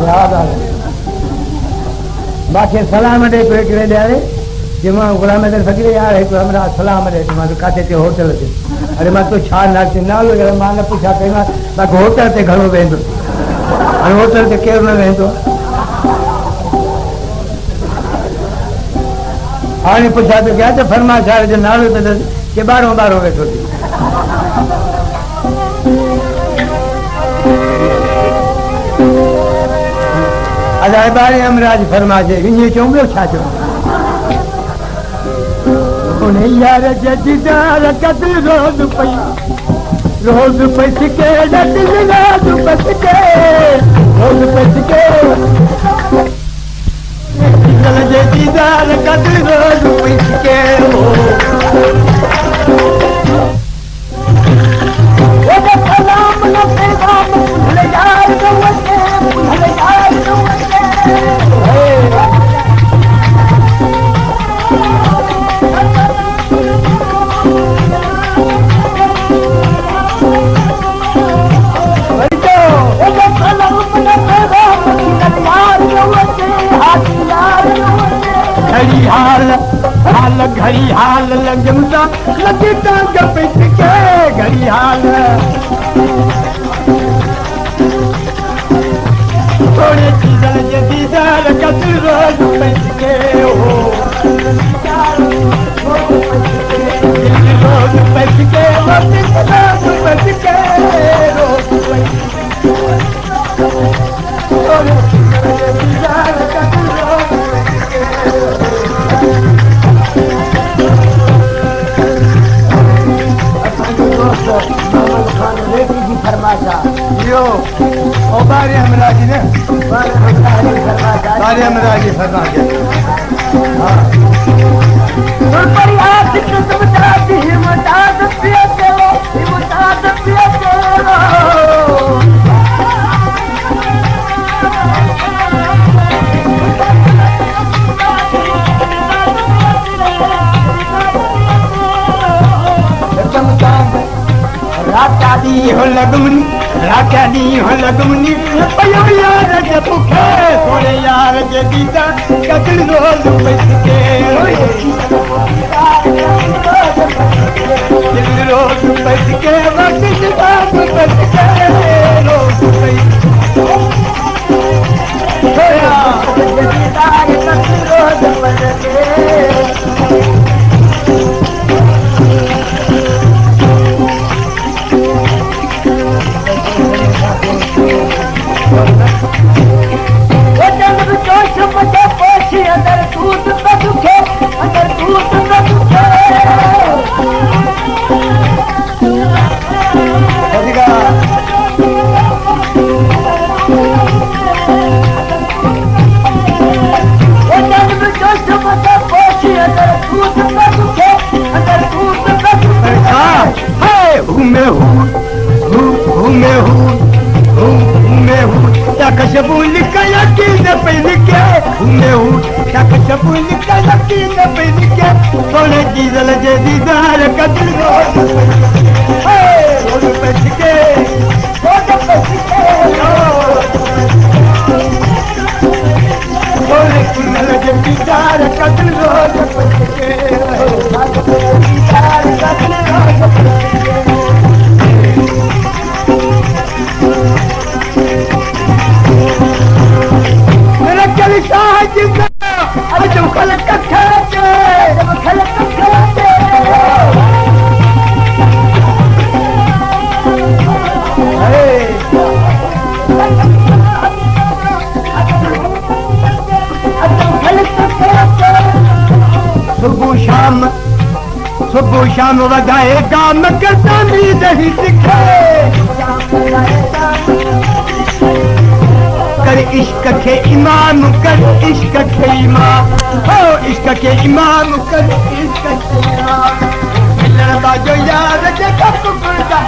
याद आ बाकी सलाम दे पेकड़े दे जेमा गुलाम दे फकीर यार है हमरा सलाम दे मा काते ते होटल ते अरे मा तो छा ना नालो मा ने पूछा पे मा होटल ते घणो वेंदो अरे होटल ते केर न वेंदो हाने पूछा तो क्या तो फरमा सारे जो नालो ते के बारो वेठो थी अजाए बारे हमराज फरमा जे इने चोंबो छा चो ओने यार जदीदार कदर रोज पैसके दिल राज पैसके रोज पैसके दिल जदीदार कदर रोज पैसके ओ सलाम न पैगाम भूल यार नवते भूल यार नवते घड़ी हाल लगमदा लगता गपित के घड़ी हाल थोड़े चीज़ जदीदार कदर रोज पैस के हो रोज पैस के रोज पैस के रोज थोड़े चीज़ जदीदार कदर रोज फरमाशा यो ओ बारे हमराजी ने बारे हमराजी फरमा के हां पर यार तुम जाती हिम्मत पिया के हिम्मत पिया के राकादी हो लगमनी पयो यार के भूखे थोड़े यार के दीदा कदर रोज पैसके दिल रोज पैसके वक्त बात पैसके रोज पैसके यार के दीदा कदर रोज पैसके अंदर दूध का दुखे अंदर दूध का दुखे कशबूल का यकीन पैलिके कशबूल का यकीन पैलिके थोड़े डीजल जदीदार कदर रोज पैसके थोड़े डीजल जदीदार कदर रोज पैसके सुबह शाम वधाएगा मकरता नहीं दिखे कर इश्क के इमाम कर इश्क के इमाम हो इश्क के इमाम कर इश्क के इमाम लड़बा जो यार के कब गुरदा